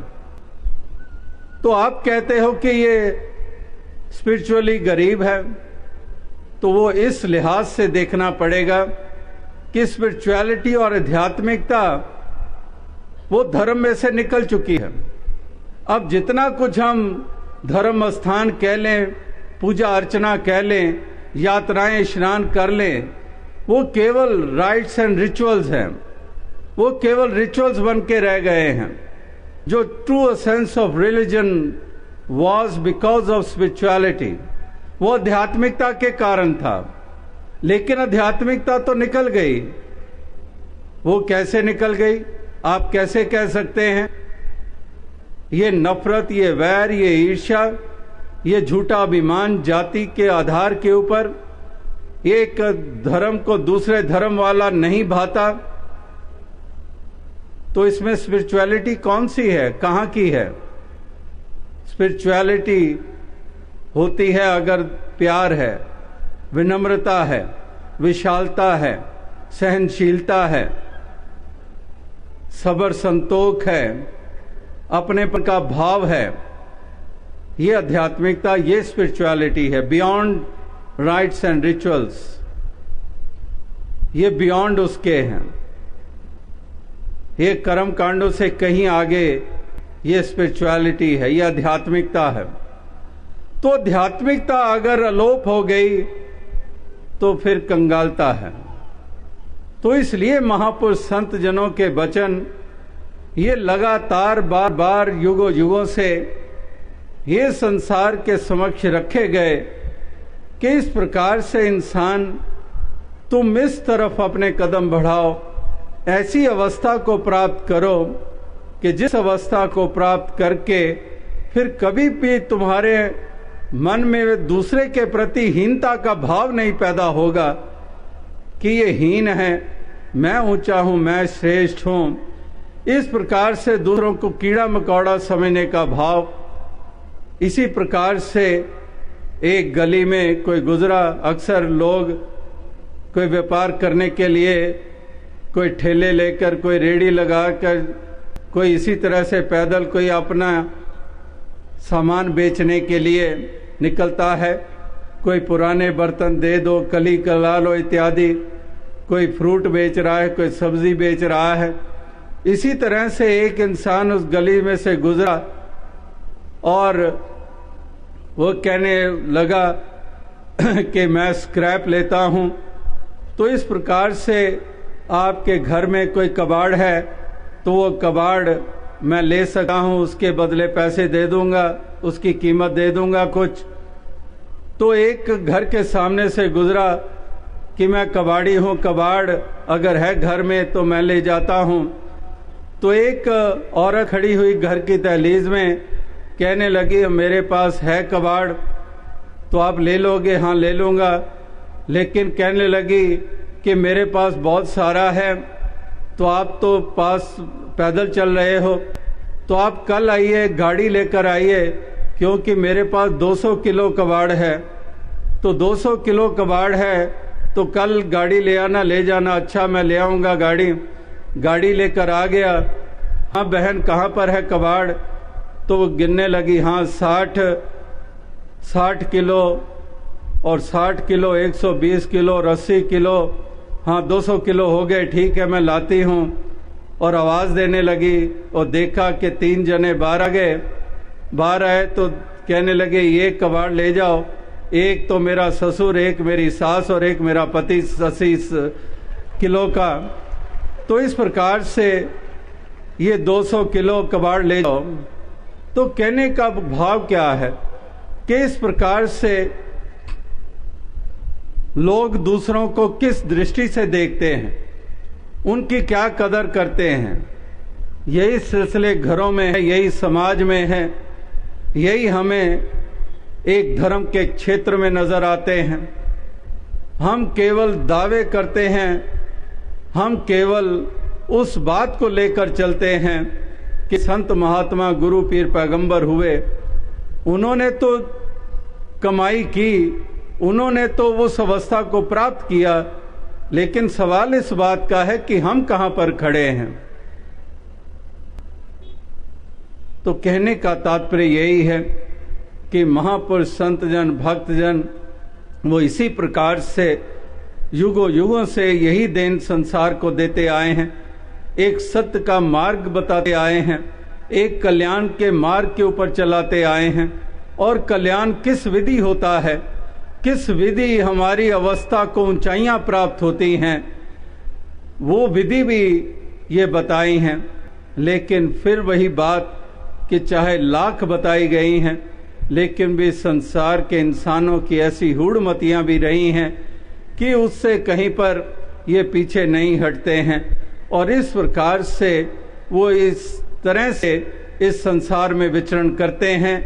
Speaker 4: तो आप कहते हो कि ये स्पिरिचुअली गरीब है, तो वो इस लिहाज से देखना पड़ेगा कि स्पिरिचुअलिटी और आध्यात्मिकता वो धर्म में से निकल चुकी है। अब जितना कुछ हम धर्म स्थान कह लें, पूजा अर्चना कह लें, यात्राएं स्नान कर लें, वो केवल राइट्स एंड रिचुअल्स हैं, वो केवल रिचुअल्स बन के रह गए हैं। जो true sense of religion was because of spirituality, वो आध्यात्मिकता के कारण था, लेकिन आध्यात्मिकता तो निकल गई। वो कैसे निकल गई, आप कैसे कह सकते हैं? ये नफरत, ये वैर, ये ईर्ष्या, ये झूठा अभिमान जाति के आधार के ऊपर, एक धर्म को दूसरे धर्म वाला नहीं भाता, तो इसमें स्पिरिचुअलिटी कौन सी है, कहां की है? स्पिरिचुअलिटी होती है अगर प्यार है, विनम्रता है, विशालता है, सहनशीलता है, सब्र संतोख है, अपनेपन का भाव है। ये आध्यात्मिकता, ये स्पिरिचुअलिटी है, बियॉन्ड राइट्स एंड रिचुअल्स, ये बियॉन्ड उसके हैं, ये कर्म कांडों से कहीं आगे ये स्पिरिचुअलिटी है, ये आध्यात्मिकता है। तो आध्यात्मिकता अगर अलोप हो गई तो फिर कंगालता है। तो इसलिए महापुरुष संत जनों के वचन ये लगातार बार बार युगों युगों से ये संसार के समक्ष रखे गए कि इस प्रकार से इंसान तुम इस तरफ अपने कदम बढ़ाओ, ऐसी अवस्था को प्राप्त करो कि जिस अवस्था को प्राप्त करके फिर कभी भी तुम्हारे मन में दूसरे के प्रति हीनता का भाव नहीं पैदा होगा कि ये हीन है, मैं ऊंचा हूं, मैं श्रेष्ठ हूं। इस प्रकार से दूसरों को कीड़ा मकोड़ा समझने का भाव। इसी प्रकार से एक गली में कोई गुजरा, अक्सर लोग कोई व्यापार करने के लिए कोई ठेले लेकर, कोई रेडी लगाकर, कोई इसी तरह से पैदल कोई अपना सामान बेचने के लिए निकलता है। कोई पुराने बर्तन दे दो, कली कला लो इत्यादि, कोई फ्रूट बेच रहा है, कोई सब्जी बेच रहा है। इसी तरह से एक इंसान उस गली में से गुजरा और वो कहने लगा कि मैं स्क्रैप लेता हूँ, तो इस प्रकार से आपके घर में कोई कबाड़ है तो वो कबाड़ मैं ले सकता हूँ, उसके बदले पैसे दे दूंगा, उसकी कीमत दे दूंगा कुछ। तो एक घर के सामने से गुजरा कि मैं कबाड़ी हूँ, कबाड़ अगर है घर में तो मैं ले जाता हूँ। तो एक औरत खड़ी हुई घर की दहलीज में, कहने लगी मेरे पास है कबाड़, तो आप ले लोगे? हाँ ले लूँगा। लेकिन कहने लगी कि मेरे पास बहुत सारा है, तो आप तो पास पैदल चल रहे हो, तो आप कल आइए, गाड़ी लेकर आइए, क्योंकि मेरे पास 200 किलो कबाड़ है। तो 200 किलो कबाड़ है तो कल गाड़ी ले आना, ले जाना। अच्छा मैं ले आऊँगा गाड़ी लेकर आ गया। हाँ बहन कहाँ पर है कबाड़? तो वो गिनने लगी, हाँ 60 किलो और 60 किलो, 120 किलो और 80 किलो, हाँ 200 किलो हो गए, ठीक है मैं लाती हूँ। और आवाज़ देने लगी और देखा कि 3 जने बाहर आ गए। बाहर आए तो कहने लगे ये कबाड़ ले जाओ, एक तो मेरा ससुर, एक मेरी सास और एक मेरा पति 80 किलो का। तो इस प्रकार से ये 200 किलो कबाड़ ले जाओ। तो कहने का भाव क्या है कि इस प्रकार से लोग दूसरों को किस दृष्टि से देखते हैं, उनकी क्या कदर करते हैं, यही सिलसिले घरों में है, यही समाज में है, यही हमें एक धर्म के क्षेत्र में नजर आते हैं। हम केवल दावे करते हैं, हम केवल उस बात को लेकर चलते हैं कि संत महात्मा गुरु पीर पैगंबर हुए, उन्होंने तो कमाई की, उन्होंने तो उस अवस्था को प्राप्त किया, लेकिन सवाल इस बात का है कि हम कहां पर खड़े हैं। तो कहने का तात्पर्य यही है कि महापुरुष संत जन भक्त जन वो इसी प्रकार से युगों युगों से यही देन संसार को देते आए हैं, एक सत्य का मार्ग बताते आए हैं, एक कल्याण के मार्ग के ऊपर चलाते आए हैं। और कल्याण किस विधि होता है, किस विधि हमारी अवस्था को ऊंचाइयां प्राप्त होती हैं, वो विधि भी ये बताई हैं। लेकिन फिर वही बात कि चाहे लाख बताई गई हैं, लेकिन भी संसार के इंसानों की ऐसी हूढ़मतियां भी रही हैं कि उससे कहीं पर ये पीछे नहीं हटते हैं। और इस प्रकार से वो इस तरह से इस संसार में विचरण करते हैं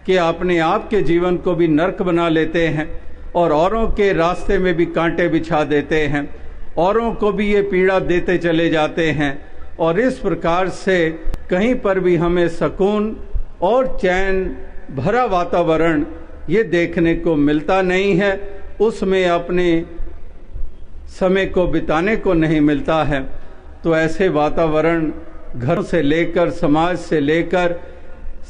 Speaker 4: कि अपने आप के जीवन को भी नरक बना लेते हैं और औरों के रास्ते में भी कांटे बिछा देते हैं, औरों को भी ये पीड़ा देते चले जाते हैं। और इस प्रकार से कहीं पर भी हमें सुकून और चैन भरा वातावरण ये देखने को मिलता नहीं है, उसमें अपने समय को बिताने को नहीं मिलता है। तो ऐसे वातावरण घर से लेकर, समाज से लेकर,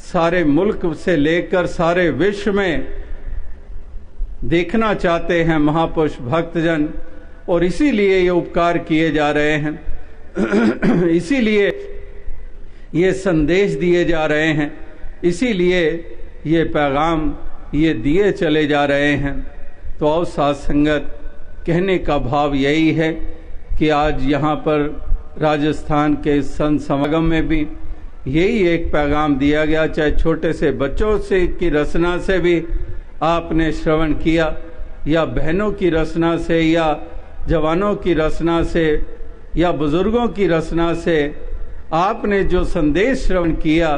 Speaker 4: सारे मुल्क से लेकर सारे विश्व में देखना चाहते हैं महापुरुष भक्तजन। और इसीलिए ये उपकार किए जा रहे हैं, इसीलिए ये संदेश दिए जा रहे हैं, इसीलिए ये पैगाम ये दिए चले जा रहे हैं। तो और साथ संगत कहने का भाव यही है कि आज यहाँ पर राजस्थान के संत समागम में भी यही एक पैगाम दिया गया, चाहे छोटे से बच्चों से की रचना से भी आपने श्रवण किया, या बहनों की रचना से, या जवानों की रचना से, या बुजुर्गों की रचना से आपने जो संदेश श्रवण किया,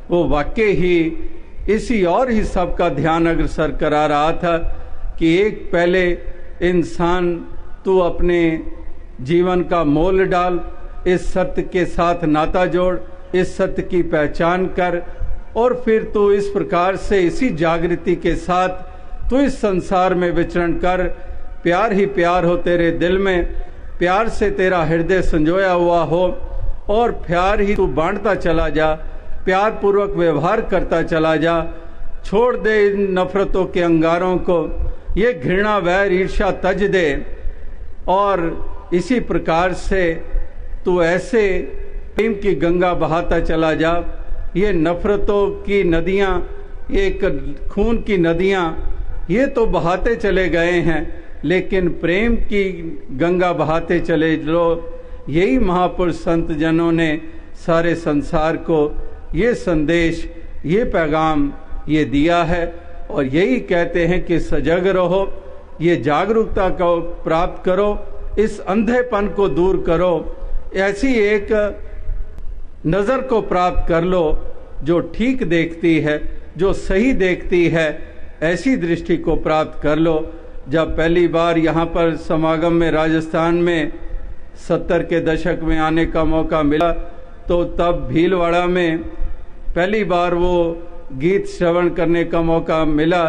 Speaker 4: वो वाकई ही इसी और ही सबका ध्यान अग्रसर करा रहा था कि एक पहले इंसान तू अपने जीवन का मोल डाल, इस सत्य के साथ नाता जोड़, इस सत्य की पहचान कर, और फिर तू इस प्रकार से इसी जागृति के साथ तू इस संसार में विचरण कर। प्यार ही प्यार हो तेरे दिल में, प्यार से तेरा हृदय संजोया हुआ हो, और प्यार ही तू बांटता चला जा, प्यार पूर्वक व्यवहार करता चला जा। छोड़ दे इन नफरतों के अंगारों को, ये घृणा वैर ईर्ष्या तज दे, और इसी प्रकार से तू ऐसे प्रेम की गंगा बहाता चला जा। ये नफरतों की नदियाँ, एक खून की नदियाँ ये तो बहाते चले गए हैं, लेकिन प्रेम की गंगा बहाते चले लो। यही महापुरुष संत जनों ने सारे संसार को ये संदेश, ये पैगाम ये दिया है, और यही कहते हैं कि सजग रहो, ये जागरूकता को प्राप्त करो, इस अंधेपन को दूर करो, ऐसी एक नज़र को प्राप्त कर लो जो ठीक देखती है, जो सही देखती है, ऐसी दृष्टि को प्राप्त कर लो। जब पहली बार यहाँ पर समागम में राजस्थान में 70 के दशक में आने का मौका मिला, तो तब भीलवाड़ा में पहली बार वो गीत श्रवण करने का मौका मिला,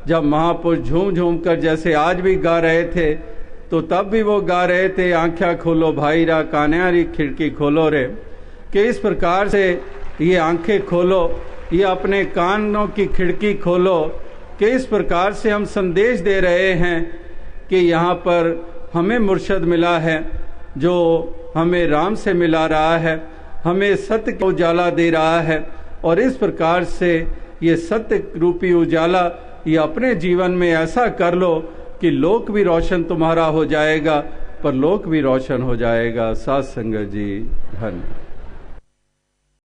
Speaker 4: जब महापुरुष झूम झूम कर जैसे आज भी गा रहे थे, तो तब भी वो गा रहे थे, आंखें खोलो भाई रा कान्या री खिड़की खोलो रे। कि इस प्रकार से ये आंखें खोलो, ये अपने कानों की खिड़की खोलो, कि इस प्रकार से हम संदेश दे रहे हैं कि यहाँ पर हमें मुर्शद मिला है, जो हमें राम से मिला रहा है, हमें सत्य का उजाला दे रहा है, और इस प्रकार से ये सत्य रूपी उजाला ये अपने जीवन में ऐसा कर लो कि लोक भी रोशन तुम्हारा हो जाएगा, पर लोक भी रोशन हो जाएगा। साथ संगत जी, धन्यवाद।